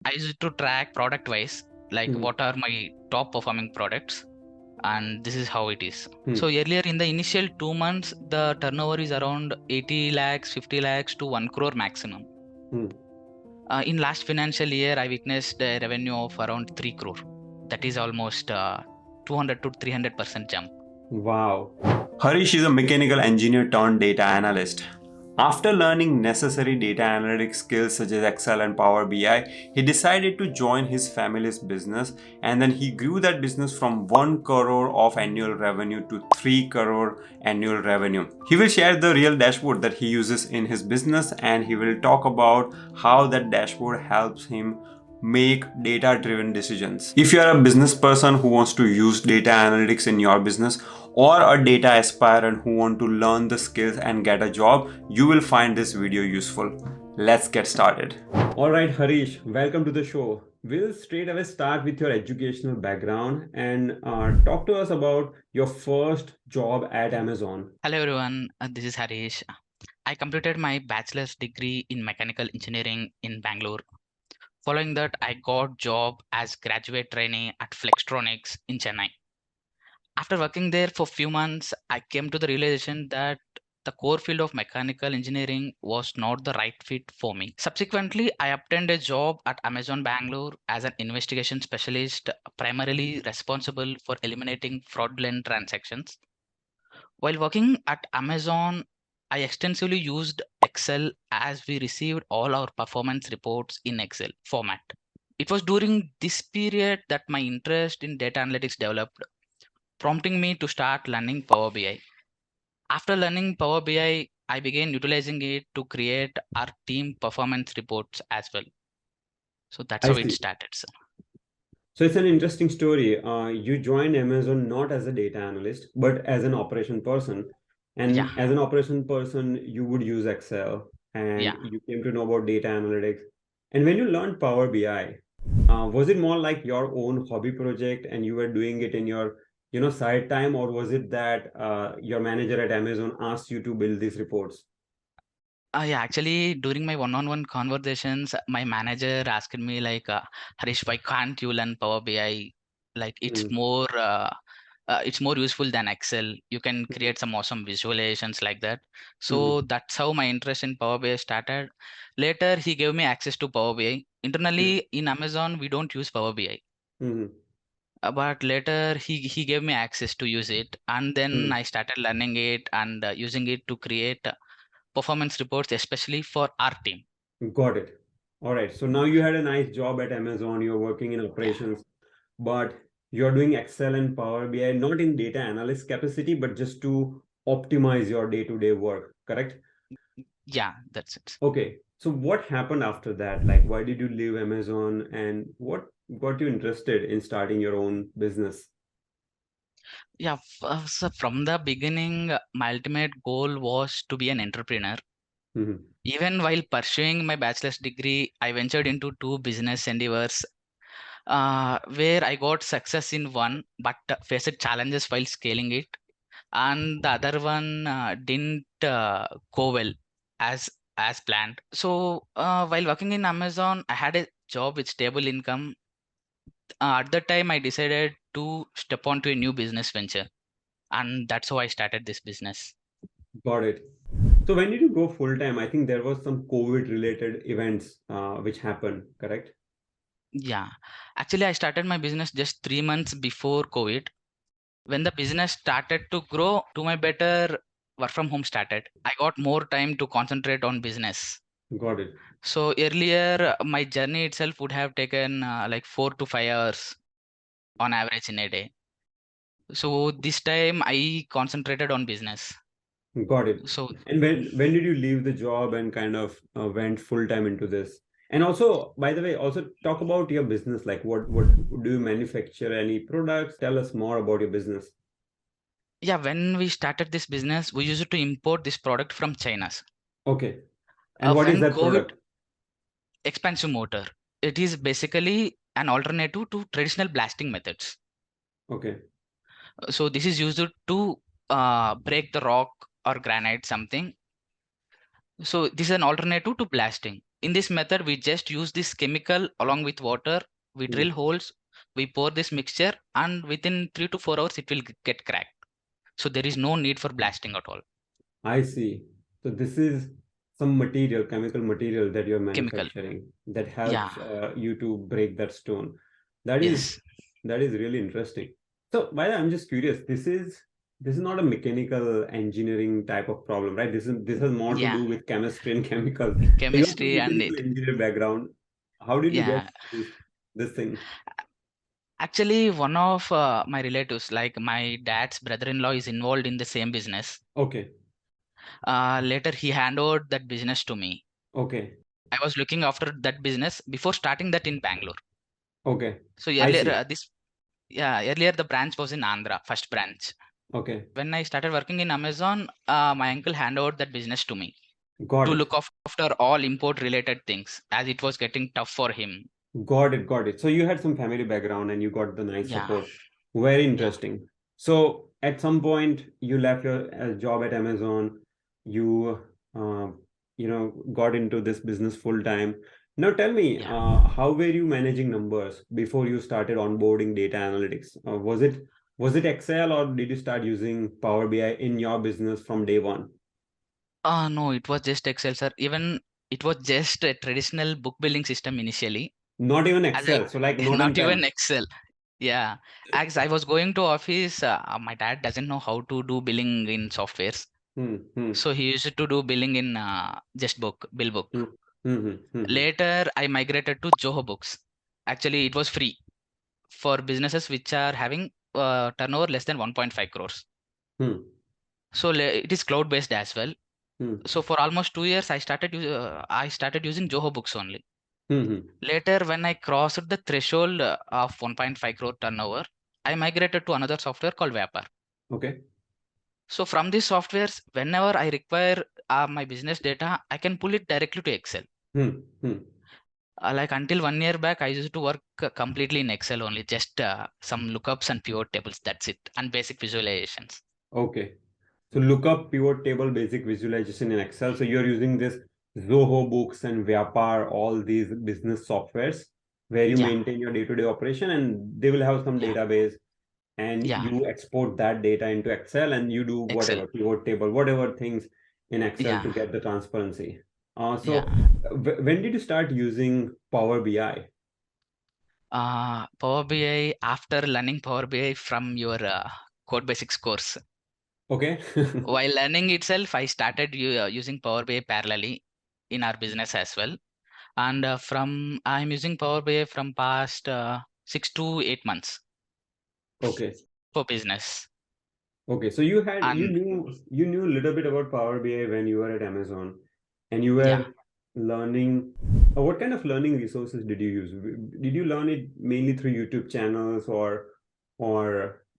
I used to track product wise, like Hmm. what are my top performing products, and this is how it is. Hmm. So earlier in the initial 2 months, the turnover is around 80 lakhs, 50 lakhs to 1 crore maximum. Hmm. In last financial year, I witnessed a revenue of around 3 crore. That is almost 200 to 300% jump. Wow. Harish is a mechanical engineer turned data analyst. After learning necessary data analytics skills such as Excel and Power BI, he decided to join his family's business, and then he grew that business from 1 crore of annual revenue to 3 crore annual revenue. He will share the real dashboard that he uses in his business, and he will talk about how that dashboard helps him make data driven decisions. If you are a business person who wants to use data analytics in your business, or a data aspirant who want to learn the skills and get a job, you will find this video useful. Let's get started. All right, Harish, welcome to the show. We'll straight away start with your educational background and talk to us about your first job at Amazon. Hello everyone, this is Hareesh. I completed my bachelor's degree in mechanical engineering in Bangalore. Following that, I got job as graduate trainee at Flextronics in Chennai. After working there for few months, I came to the realization that the core field of mechanical engineering was not the right fit for me. Subsequently, I obtained a job at Amazon Bangalore as an investigation specialist, primarily responsible for eliminating fraudulent transactions. While working at Amazon, I extensively used Excel as we received all our performance reports in Excel format. It was during this period that my interest in data analytics developed, prompting me to start learning Power BI. After learning Power BI, I began utilizing it to create our team performance reports as well. So that's I how it see. started, sir. So it's an interesting story. You joined Amazon not as a data analyst, but as an operation person. Yeah, And as an operation person, you would use Excel yeah. and you came to know about data analytics. And when you learned Power BI, was it more like your own hobby project and you were doing it in your, side time, or was it that your manager at Amazon asked you to build these reports? Yeah, actually, during my one-on-one conversations, my manager asked me like, Harish, why can't you learn Power BI? Like, Mm, it's more useful than Excel. You can mm, create some awesome visualizations like that. mm, So that's how my interest in Power BI started. Later, he gave me access to Power BI. mm, Internally in Amazon, we don't use Power BI. mm, But later he gave me access to use it, and then mm. I started learning it and using it to create performance reports, especially for our team. Got it. All right. So now you had a nice job at Amazon. You're working in Yeah, operations, but you're doing Excel and Power BI, not in data analyst capacity, but just to optimize your day-to-day work, correct? yeah, that's it. Okay. So what happened after that? Like, why did you leave Amazon and what got you interested in starting your own business? Yeah, so from the beginning, my ultimate goal was to be an entrepreneur. Mhm. Even while pursuing my bachelor's degree, I ventured into two business endeavors, where I got success in one, but faced challenges while scaling it, and the other one didn't go well as as planned. So while working in Amazon, I had a job with stable income. At that time, I decided to step onto a new business venture, and that's how I started this business. Got it. So when did you go full time? I think there was some COVID related events which happened, correct? Yeah, actually, I started my business just 3 months before COVID. When the business started to grow, to my better, work from home started. I got more time to concentrate on business. Got it. So earlier, my journey itself would have taken like 4 to 5 hours on average in a day. So this time I concentrated on business. Got it. So And when did you leave the job and kind of went full time into this? And also, by the way, also talk about your business. Like, what do you manufacture? Any products? Tell us more about your business. yeah, when we started this business, we used to import this product from China. Okay. And what is When that COVID, product? expansive motor, it is basically an alternative to traditional blasting methods. Okay. So this is used to break the rock or granite something. So this is an alternative to blasting. In this method, we just use this chemical along with water. We Hmm. drill holes, we pour this mixture, and within 3 to 4 hours, it will get cracked. So there is no need for blasting at all. I see. So this is some material, chemical material that you're Chemical. manufacturing that Yeah. helps you to break that stone. That is Yes. that is really interesting. So, by the way, I'm just curious. This is not a mechanical engineering type of problem, right? This has more to Yeah. do with chemistry and chemicals. So you have some Chemistry and mechanical it. engineer background. How did you get Yeah. this thing? Actually, one of my relatives, like my dad's brother-in-law, is involved in the same business. Okay, Later, he handed over that business to me. okay, I was looking after that business before starting that in Bangalore. okay. So I earlier, see. earlier the branch was in Andhra, first branch. Okay, When I started working in Amazon, my uncle handed over that business to me got to it. look after all import related things as it was getting tough for him. Got it, got it. So you had some family background and you got the nice Yeah, support. Very yeah, interesting. So at some point you left your job at Amazon, you got into this business full time. Now tell me, yeah. how were you managing numbers before you started onboarding data analytics? Was it Excel or did you start using Power BI in your business from day one? No, it was just Excel, sir. Even it was just a traditional book building system initially. Not even As I, Excel, so like not in not even pen. Excel. Yeah, as I was going to office, my dad doesn't know how to do billing in softwares, Hmm, hmm, so he used to do billing in just bill hmm, book. hmm, hmm, hmm, hmm. Later, I migrated to Zoho Books. Actually, it was free for businesses which are having turnover less than 1.5 crores. Hmm. So it is cloud based as well. Hmm. So for almost 2 years, I started using Zoho Books only. Hmm. Hmm. Later, when I crossed the threshold of 1.5 crore turnover, I migrated to another software called Vapor. Okay. So from these softwares, whenever I require my business data, I can pull it directly to Excel. Hmm. Hmm. Like until 1 year back, I used to work completely in Excel only, just some lookups and pivot tables. That's it, and basic visualizations. Okay. So lookup, pivot table, basic visualization in Excel. So you're using this Zoho Books and Vyapar, all these business softwares where you Yeah, maintain your day-to-day operation, and they will have some yeah, database, and yeah. you export that data into Excel and you do Excel. whatever, pivot table, whatever things in Excel to Yeah, get the transparency. yeah. When did you start using Power BI? Power BI, after learning Power BI from your code basics course. Okay. While learning itself, I started using Power BI parallelly in our business as well. And from I'm using Power BI from past 6 to 8 months Okay. for business. Okay, so you had And you knew a little bit about Power BI when you were at Amazon, and you yeah, were learning. What kind of learning resources did you use? Did you learn it mainly through YouTube channels or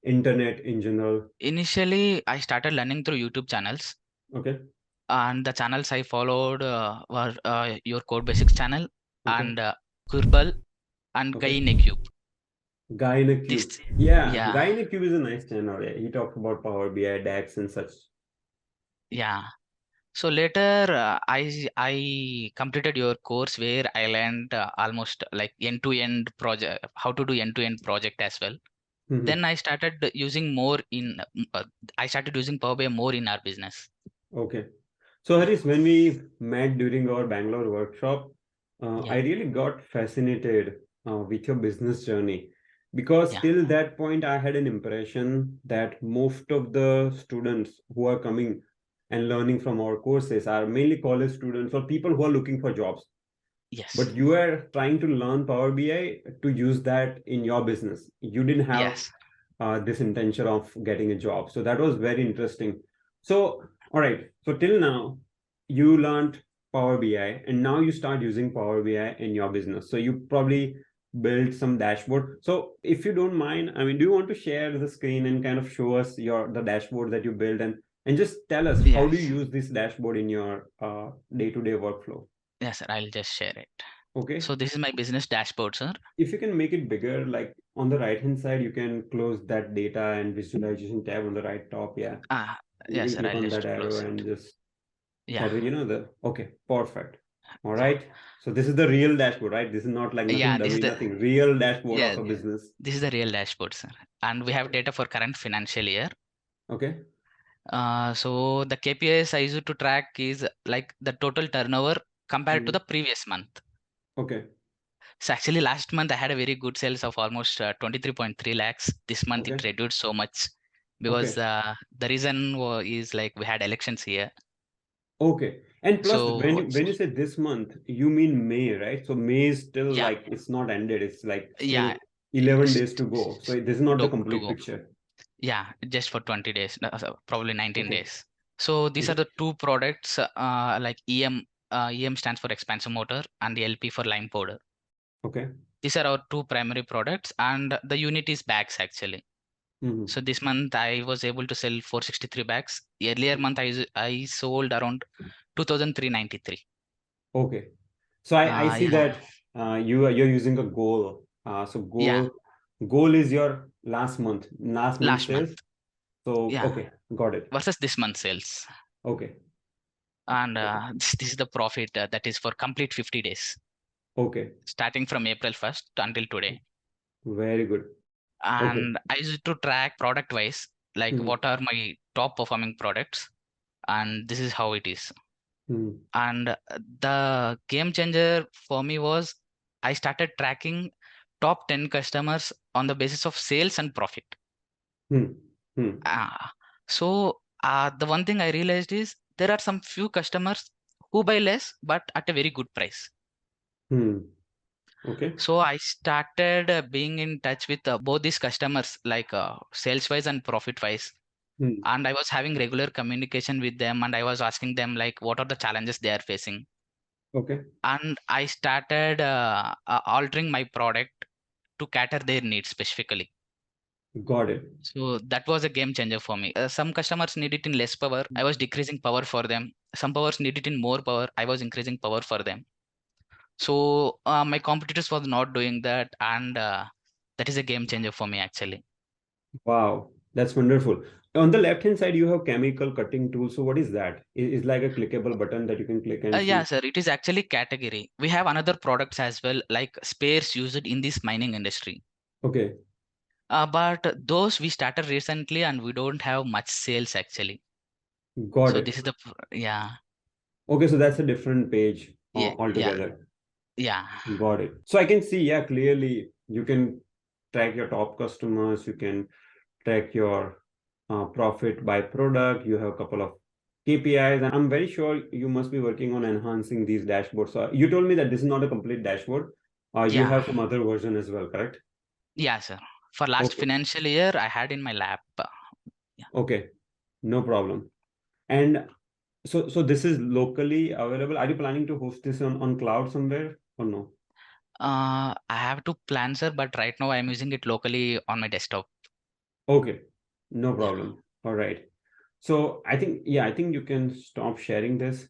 internet in general? initially I started learning through YouTube channels, Okay, and the channels I followed were your code basics channel okay, and Kurbal and Guy okay. in a Cube. Guy in a This, Cube. Yeah, yeah, Guy in a Cube is a nice channel. Yeah, he talks about Power BI, DAX, and such. yeah. So later, I completed your course where I learned almost like end-to-end project, how to do end-to-end project as well. Then I started using more in, I started using Power BI more in our business. Okay. So, Yeah, Harish, when we met during our Bangalore workshop, I yeah, really got fascinated with your business journey because yeah, till that point, I had an impression that most of the students who are coming and learning from our courses are mainly college students or people who are looking for jobs. yes, But you are trying to learn Power BI to use that in your business. You didn't have yes, this intention of getting a job. So that was very interesting. So, all right. So till now, you learned Power BI and now you start using Power BI in your business. So you probably build some dashboard. So if you don't mind, I mean, do you want to share the screen and kind of show us the dashboard that you build and just tell us how do yes, you use this dashboard in your day-to-day workflow? yes, sir. I'll just share it. Okay. So this is my business dashboard, sir. If you can make it bigger, like on the right hand side, you can close that data and visualization tab on the right top. Yeah. Ah, You yes, can sir. click I'll on just that arrow close and it. just Yeah. that way, okay, perfect. All right. So this is the real dashboard, right? This is not like nothing Yeah, this is dummy, the nothing. Real dashboard yeah, of a business. this is the real dashboard, sir. And we have data for current financial year. Okay. So the KPIs I use to track is like the total turnover compared to Mm. the previous month. Okay. So actually last month I had a very good sales of almost 23.3 lakhs. This month it Okay. reduced so much because Okay. the reason is like we had elections here. Okay. And plus, when So you say this month, you mean May, right? So May is still yeah, like it's not ended. It's like yeah, still 11 it's days to go. So this is not the to complete go. picture. Yeah, just for 20 days, probably 19 Okay. days. So these are Okay. the two products like EM stands for expansion motor and the LP for lime powder. Okay. These are our two primary products and the unit is bags actually. Mhm. So this month I was able to sell 463 bags. Earlier month I sold around 2393. Okay. So I see Yeah, that you're using a goal. So yeah, goal is your last month last month. sales. So Yeah, okay, got it. versus this month sales. Okay. And Okay. this is the profit that is for complete 50 days, Okay. starting from April 1st until today. Very good. Okay. And I used to track product wise, like Hmm. what are my top performing products, and this is how it is. Hmm. And the game changer for me was I started tracking top 10 customers on the basis of sales and profit. Hmm. Hmm. The one thing I realized is there are some few customers who buy less but at a very good price. Hmm. Okay. So I started being in touch with both these customers, like sales wise and profit wise. Hmm. And I was having regular communication with them, and I was asking them like what are the challenges they are facing. Okay. And I started altering my product to cater their needs specifically. Got it. So that was a game changer for me. Some customers need it in less power. I was decreasing power for them. Some powers need it in more power. I was increasing power for them. So my competitors was not doing that, and that is a game changer for me actually. Wow. That's wonderful. On the left hand side, you have chemical cutting tool. So what is that? It's like a clickable button that you can click and Yeah, see. sir. It is actually category. We have another products as well, like spares used in this mining industry. Okay. But those we started recently, and we don't have much sales actually. Got So it. this is the yeah, Okay. So that's a different page yeah, yeah, altogether. yeah, Got it. So I can see, yeah, clearly you can track your top customers, you can track your profit by product, you have a couple of KPIs, and I'm very sure you must be working on enhancing these dashboards. So you told me that this is not a complete dashboard. You yeah, have some other version as well, correct? yeah, sir. For last Okay. financial year, I had in my lap. Yeah. Okay. No problem. And so this is locally available. Are you planning to host this on cloud somewhere or no? I have to plan, sir, but right now I'm using it locally on my desktop. Okay. No Yeah, problem. All right. So I think, yeah, I think you can stop sharing this.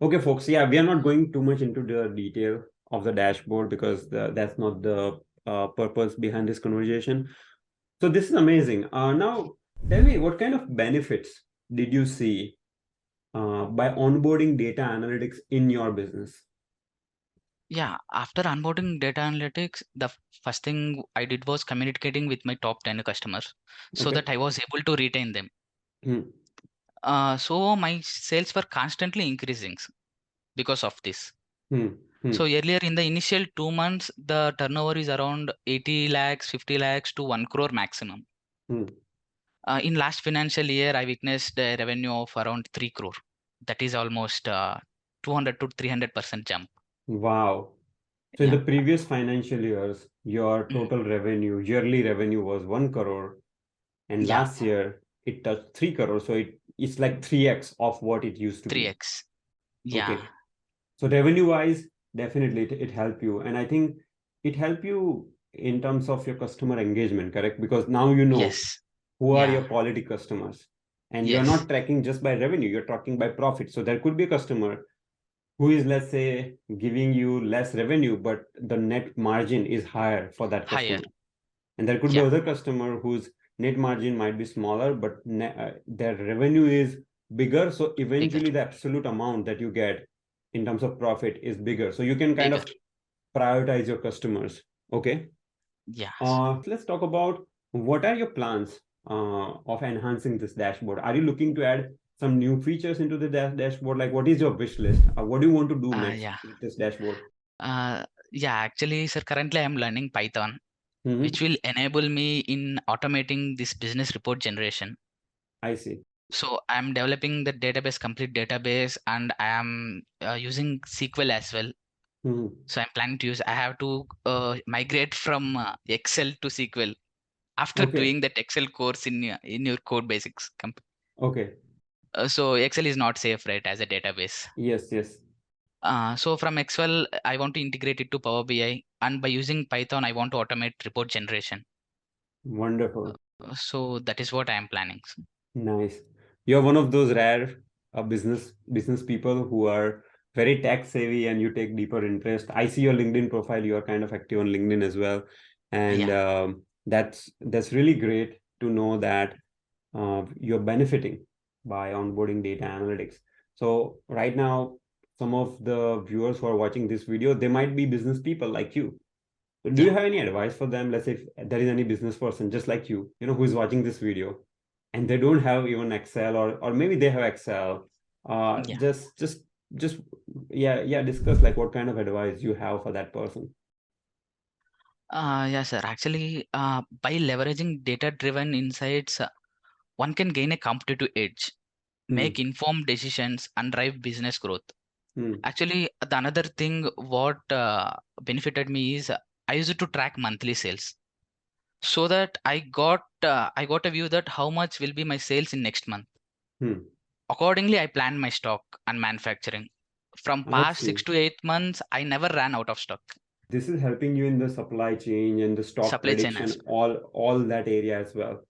Okay, folks. Yeah, we are not going too much into the detail of the dashboard because that's not the purpose behind this conversation. So this is amazing. Now, tell me, what kind of benefits did you see by onboarding data analytics in your business? yeah. After onboarding data analytics, the first thing I did was communicating with my top 10 customers so Okay. that I was able to retain them. Hmm. So my sales were constantly increasing because of this. Hmm. So Hmm. earlier in the initial 2 months, the turnover is around 80 lakhs, 50 lakhs to 1 crore maximum. Hmm. In last financial year, I witnessed a revenue of around 3 crore. That is almost 200 to 300% jump. Wow. So in Yeah. the previous financial years, your Mm. total revenue, yearly revenue was 1 crore, and Yeah. last year it touched 3 crore. So it's like 3x of what it used to be. 3x. Yeah. Okay. So revenue wise, definitely it helped you. And I think it helped you in terms of your customer engagement, correct? Because now you know Yes. who are Yeah. your quality customers. And you're Yes. not tracking just by revenue, you're tracking by profit. So there could be a customer who is, let's say, giving you less revenue, but the net margin is higher for that Higher. customer. And there could be Yeah. other customer whose net margin might be smaller, but their revenue is bigger. So Bigger. eventually the absolute amount that you get in terms of profit is bigger. So you can kind bigger. of prioritize your customers. Okay. Yes. Let's talk about what are your plans of enhancing this dashboard. Are you looking to add some new features into the dashboard? Like, what is your wish list? What do you want to do next Yeah. with this dashboard? Yeah, actually, sir, currently I'm learning Python, which Mm-hmm. will enable me in automating this business report generation. I see. So I'm developing the database, complete database, and I am using SQL as well. Mm-hmm. So I'm planning to use. I have to migrate from Excel to SQL after Okay. doing that Excel course in your code basics. Okay. So Excel is not safe, right, as a database. Yes. Yes. So from Excel, I want to integrate it to Power BI, and by using Python, I want to automate report generation. Wonderful. So that is what I am planning. Nice. You're one of those rare business people who are very tech savvy and you take deeper interest. I see your LinkedIn profile. You are kind of active on LinkedIn as well, and Yeah, that's really great to know that you're benefiting by onboarding data analytics. So right now, some of the viewers who are watching this video, they might be business people like you. So do you yeah, have any advice for them? Let's say if there is any business person just like you know, who is watching this video and they don't have even Excel or maybe they have Excel. yeah. Just yeah, discuss like what kind of advice you have for that person. Yeah, sir. Actually, by leveraging data-driven insights, one can gain a competitive edge, Hmm. make informed decisions, and drive business growth. Hmm. Actually, the another thing what benefited me is I used to track monthly sales, so that I got a view that how much will be my sales in next month. Hmm. Accordingly, I planned my stock and manufacturing. From I past see. 6 to 8 months, I never ran out of stock. This is helping you in the supply chain and the stock Supply chain prediction, as well. all that area as well.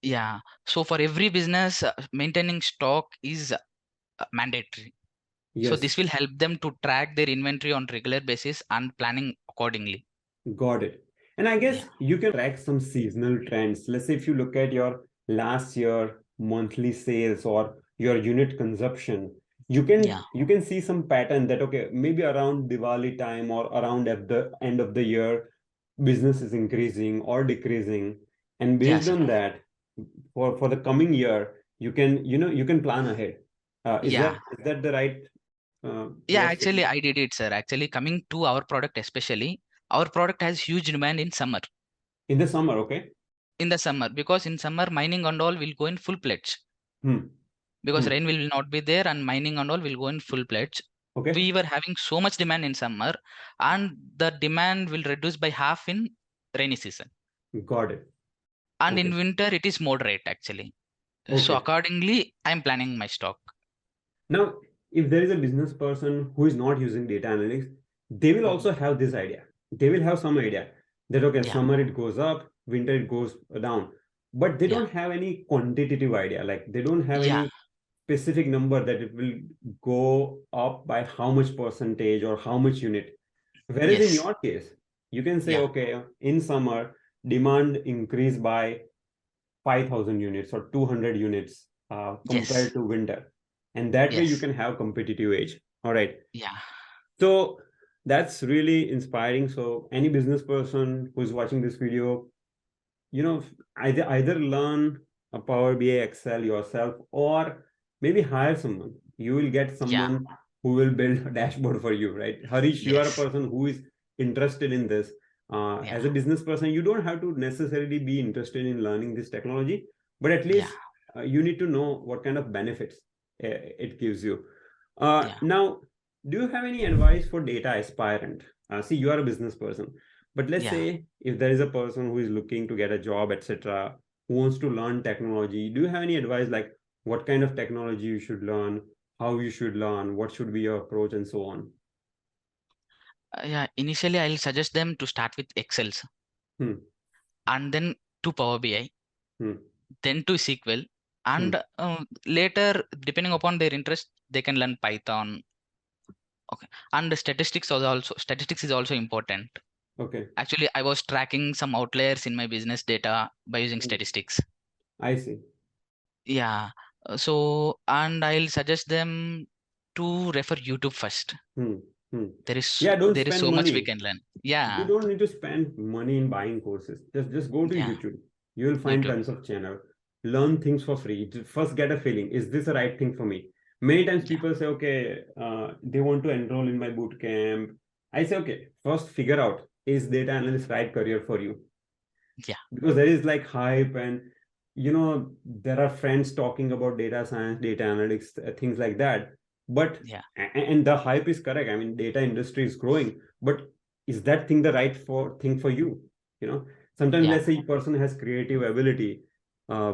Yeah. So for every business, maintaining stock is mandatory. So Yes. this will help them to track their inventory on regular basis and planning accordingly. Got it. And I Yeah. guess you can track some seasonal trends. Let's say if you look at your last year monthly sales or your unit consumption, Yeah. you can see some pattern that okay, maybe around Diwali time or around at the end of the year, business is increasing or decreasing. And Yeah, based sir. on that, for the coming year, you can plan ahead. Yeah. Is that the right way Yeah, of saying? actually I did it, sir. Actually, coming to our product especially, our product has huge demand in summer. In the summer, okay? In the summer, because in summer mining and all will go in full pledge. Hmm. Because Hmm. rain will not be there and mining and all will go in full pledge. Okay. We were having so much demand in summer, and the demand will reduce by half in rainy season. Got it. And in Okay. winter it is moderate actually. So Okay. accordingly, I'm planning my stock. Now, if there is a business person who is not using data analytics, they will Mhm. also have this idea. They will have some idea that, okay, Yeah, summer it goes up, winter it goes down. But they yeah, don't have any quantitative idea. Like they don't have yeah, any specific number that it will go up by how much percentage or how much unit. Whereas in yes, your case, you can say, yeah, okay, in summer, demand increase by 5,000 units or 200 units yes, compared to winter. And that way you yes, can have competitive edge. All right. yeah, So that's really inspiring. So any business person who's watching this video, you know, either learn a Power BI Excel yourself or maybe hire someone. You will get yeah, someone who will build a dashboard for you, right? Harish, you are a yes, person who is interested in this. yeah, As a business person, you don't have to necessarily be interested in learning this technology, but at yeah, least you need to know what kind of benefits it gives you. yeah, Now, do you have any advice for data aspirant? See, you are a business person, but let's yeah. say if there is a person who is looking to get a job, etc., who wants to learn technology, do you have any advice like what kind of technology you should learn, how you should learn, what should be your approach, and so on? Yeah, initially I'll suggest them to start with Excels Hmm, and then to Power BI, hmm, then to SQL, hmm. and later, depending upon their interest, they can learn Python. Okay, and statistics is also important. Okay, Actually, I was tracking some outliers in my business data by using hmm. statistics. I see. Yeah, so and I'll suggest them. to refer YouTube first. Hmm. Hmm. There is Yeah, don't there is spend so much we money. can learn. You Yeah, don't need to spend money in buying courses. Just go to yeah, YouTube. You will find YouTube. tons of channel. Learn things for free. First get a feeling. Is this the right thing for me? Many times Yeah, people say, okay, they want to enroll in my boot camp. I say, okay, first figure out, is data analyst right career for you? yeah, Because there is like hype, and there are friends talking about data science, data analytics, things like that. But yeah, and the hype is correct. I mean, data industry is growing, but is that thing the right thing for you? you know Sometimes, yeah, let's say a person has creative ability, uh,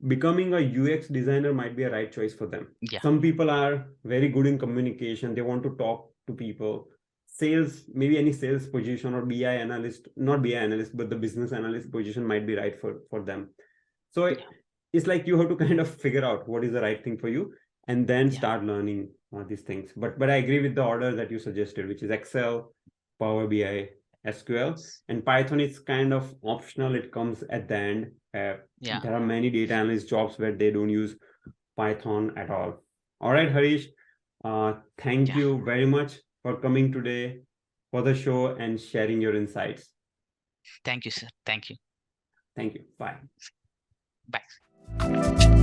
becoming a UX designer might be a right choice for them. yeah, Some people are very good in communication, they want to talk to people. Sales, maybe any sales position, or BI analyst, not BI analyst, but the business analyst position might be right for them. So yeah, it's like you have to kind of figure out what is the right thing for you, and then yeah, start learning these things. But I agree with the order that you suggested, which is Excel, Power BI, SQL, and Python is kind of optional. It comes at the end. yeah, There are many data analyst jobs where they don't use Python at all. All right, Harish. Thank yeah. you very much for coming today for the show and sharing your insights. Thank you, sir. Thank you. Thank you. Bye. Bye.